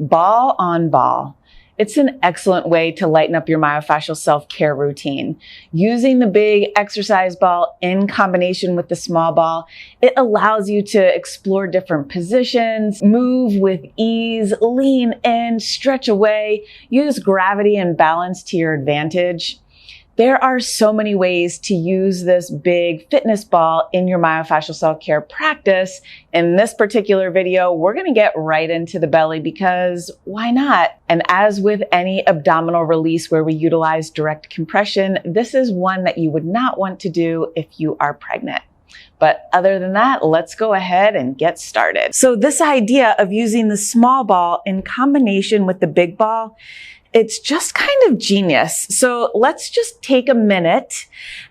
Ball on ball. It's an excellent way to lighten up your myofascial self-care routine. Using the big exercise ball in combination with the small ball, it allows you to explore different positions, move with ease, lean in, stretch away, use gravity and balance to your advantage. There are so many ways to use this big fitness ball in your myofascial self-care practice. In this particular video, we're going to get right into the belly because why not? And as with any abdominal release where we utilize direct compression, this is one that you would not want to do if you are pregnant. But other than that, let's go ahead and get started. So this idea of using the small ball in combination with the big ball, it's just kind of genius. So let's just take a minute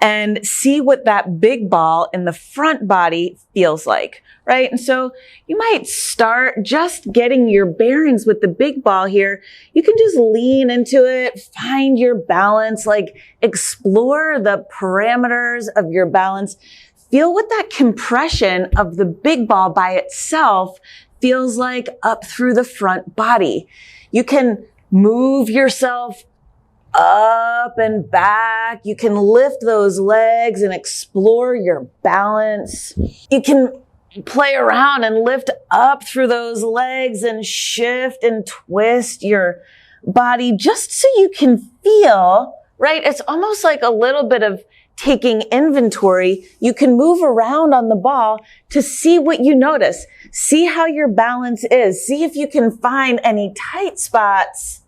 and see what that big ball in the front body feels like, right? And so you might start just getting your bearings with the big ball here. You can just lean into it, find your balance, like explore the parameters of your balance. Feel what that compression of the big ball by itself feels like up through the front body. You can move yourself up and back. You can lift those legs and explore your balance. You can play around and lift up through those legs and shift and twist your body just so you can feel, right? It's almost like a little bit of taking inventory. You can move around on the ball to see what you notice. See how your balance is. See if you can find any tight spots.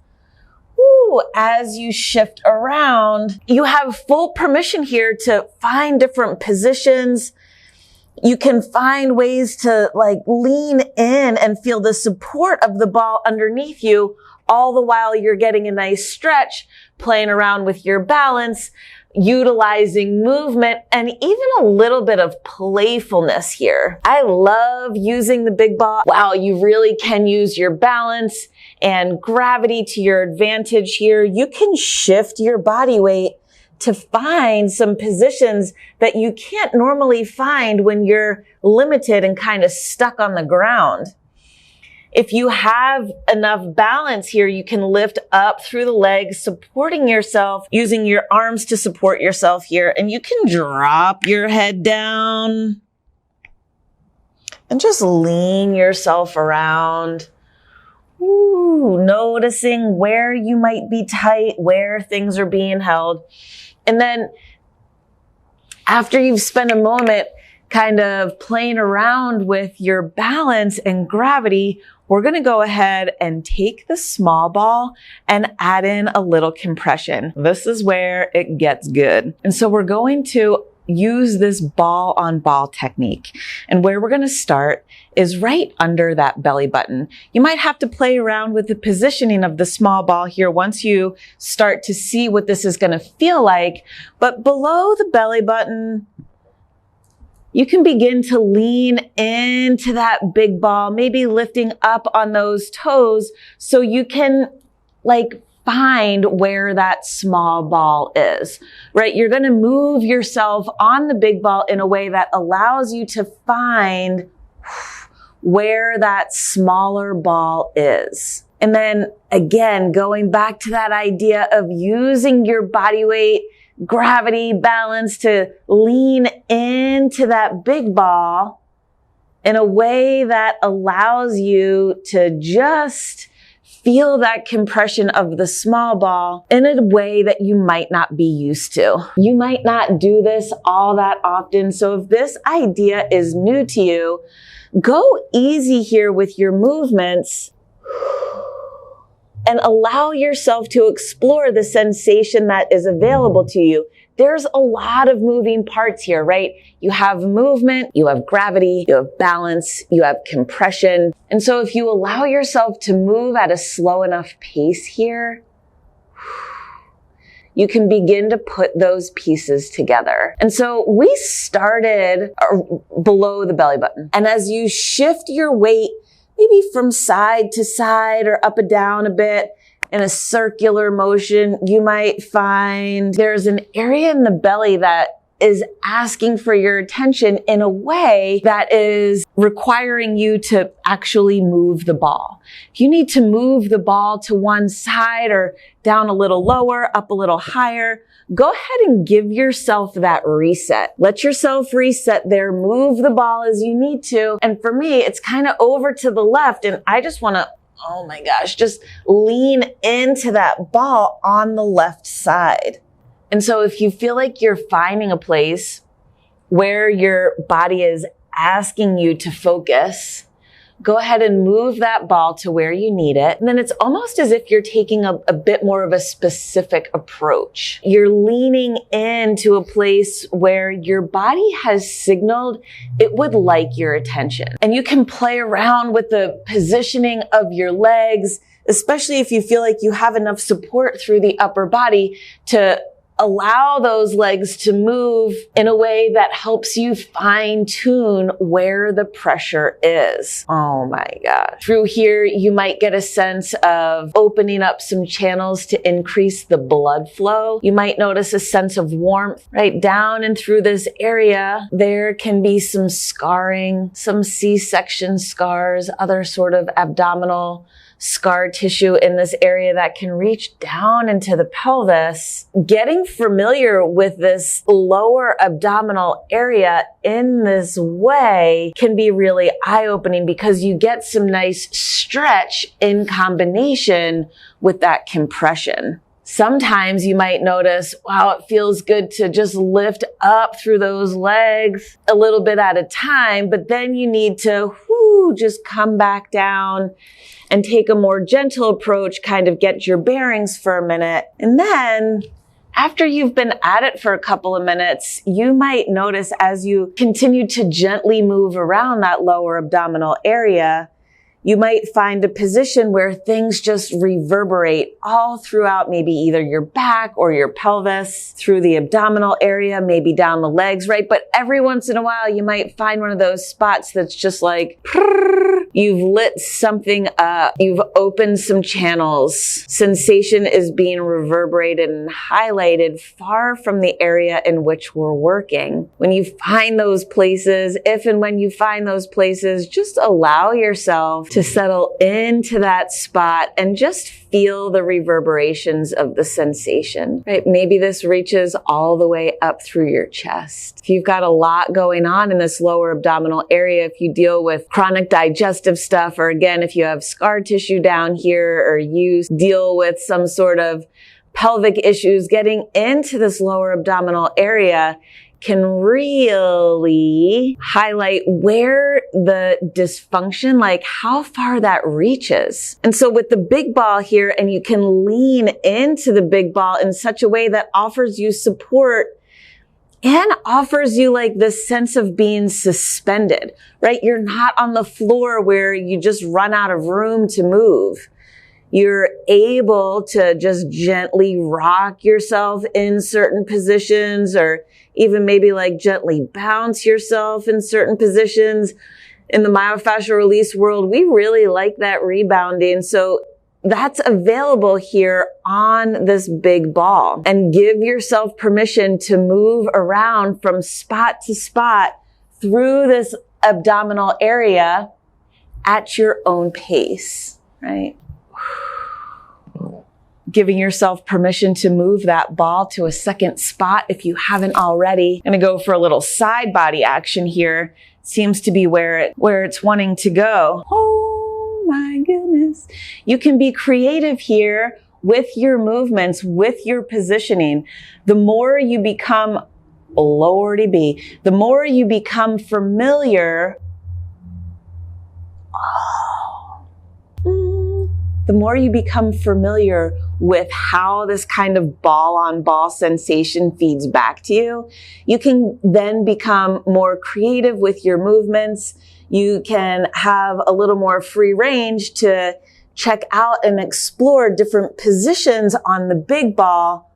Ooh, as you shift around, you have full permission here to find different positions. You can find ways to like lean in and feel the support of the ball underneath you, all the while you're getting a nice stretch, playing around with your balance, utilizing movement, and even a little bit of playfulness here. I love using the big ball. Wow, you really can use your balance and gravity to your advantage here. You can shift your body weight to find some positions that you can't normally find when you're limited and kind of stuck on the ground. If you have enough balance here, you can lift up through the legs, supporting yourself, using your arms to support yourself here. And you can drop your head down and just lean yourself around. Ooh, noticing where you might be tight, where things are being held. And then after you've spent a moment kind of playing around with your balance and gravity, we're going to go ahead and take the small ball and add in a little compression. This is where it gets good. And so we're going to use this ball on ball technique. And where we're going to start is right under that belly button. You might have to play around with the positioning of the small ball here once you start to see what this is going to feel like. But below the belly button, you can begin to lean into that big ball, maybe lifting up on those toes so you can like find where that small ball is, right? You're going to move yourself on the big ball in a way that allows you to find where that smaller ball is. And then again, going back to that idea of using your body weight, gravity, balance to lean into that big ball in a way that allows you to just feel that compression of the small ball in a way that you might not be used to. You might not do this all that often. So if this idea is new to you, go easy here with your movements and allow yourself to explore the sensation that is available to you. There's a lot of moving parts here, right? You have movement, you have gravity, you have balance, you have compression. And so if you allow yourself to move at a slow enough pace here, you can begin to put those pieces together. And so we started below the belly button. And as you shift your weight, maybe from side to side or up and down a bit, in a circular motion, you might find there's an area in the belly that is asking for your attention in a way that is requiring you to actually move the ball. If you need to move the ball to one side or down a little lower, up a little higher, go ahead and give yourself that reset. Let yourself reset there, move the ball as you need to. And for me, it's kind of over to the left, and I just want to, oh my gosh, just lean into that ball on the left side. And so if you feel like you're finding a place where your body is asking you to focus, go ahead and move that ball to where you need it. And then it's almost as if you're taking a bit more of a specific approach. You're leaning into a place where your body has signaled it would like your attention. And you can play around with the positioning of your legs, especially if you feel like you have enough support through the upper body to allow those legs to move in a way that helps you fine tune where the pressure is. Oh my God. Through here, you might get a sense of opening up some channels to increase the blood flow. You might notice a sense of warmth right down and through this area. There can be some scarring, some C-section scars, other sort of abdominal scar tissue in this area that can reach down into the pelvis. Getting familiar with this lower abdominal area in this way can be really eye-opening because you get some nice stretch in combination with that compression. Sometimes you might notice, wow, it feels good to just lift up through those legs a little bit at a time, but then you need to just come back down and take a more gentle approach, kind of get your bearings for a minute. And then after you've been at it for a couple of minutes, you might notice as you continue to gently move around that lower abdominal area, you might find a position where things just reverberate all throughout maybe either your back or your pelvis, through the abdominal area, maybe down the legs, right? But every once in a while, you might find one of those spots that's just like, you've lit something up. You've opened some channels. Sensation is being reverberated and highlighted far from the area in which we're working. When you find those places, if and when you find those places, just allow yourself to settle into that spot and just feel the reverberations of the sensation, right? Maybe this reaches all the way up through your chest. If you've got a lot going on in this lower abdominal area, if you deal with chronic digestive stuff, or again, if you have scar tissue down here, or you deal with some sort of pelvic issues, getting into this lower abdominal area can really highlight where the dysfunction, like how far that reaches. And so with the big ball here, and you can lean into the big ball in such a way that offers you support and offers you like this sense of being suspended, right? You're not on the floor where you just run out of room to move. You're able to just gently rock yourself in certain positions, or even maybe like gently bounce yourself in certain positions. In the myofascial release world, we really like that rebounding. So that's available here on this big ball. And give yourself permission to move around from spot to spot through this abdominal area at your own pace, right? Giving yourself permission to move that ball to a second spot if you haven't already. I'm gonna go for a little side body action here. Seems to be where it's wanting to go. Oh my goodness. You can be creative here with your movements, with your positioning. The more you become, Lordy be, the more you become familiar, the more you become familiar with how this kind of ball-on-ball sensation feeds back to you, you can then become more creative with your movements. You can have a little more free range to check out and explore different positions on the big ball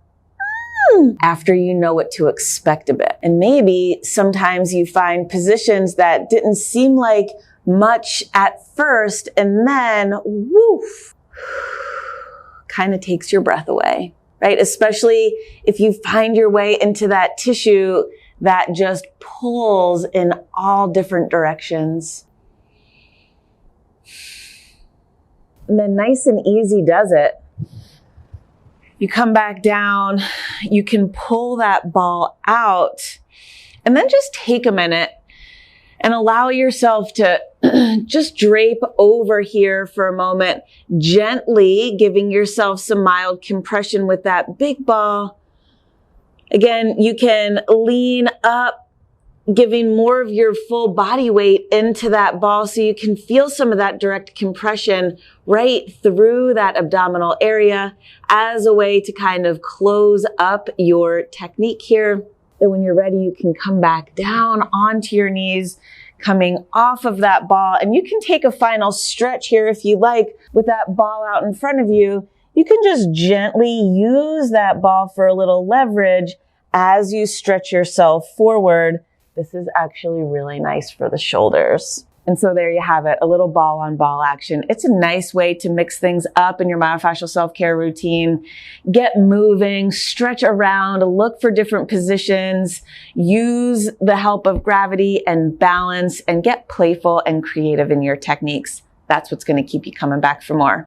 after you know what to expect a bit. And maybe sometimes you find positions that didn't seem like much at first, and then woof, kind of takes your breath away, right? Especially if you find your way into that tissue that just pulls in all different directions. And then nice and easy does it. You come back down, you can pull that ball out, and then just take a minute and allow yourself to just drape over here for a moment, gently giving yourself some mild compression with that big ball. Again, you can lean up, giving more of your full body weight into that ball so you can feel some of that direct compression right through that abdominal area as a way to kind of close up your technique here. Then when you're ready, you can come back down onto your knees, coming off of that ball. And you can take a final stretch here if you like with that ball out in front of you. You can just gently use that ball for a little leverage as you stretch yourself forward. This is actually really nice for the shoulders. And so there you have it, a little ball on ball action. It's a nice way to mix things up in your myofascial self-care routine. Get moving, stretch around, look for different positions, use the help of gravity and balance, and get playful and creative in your techniques. That's what's going to keep you coming back for more.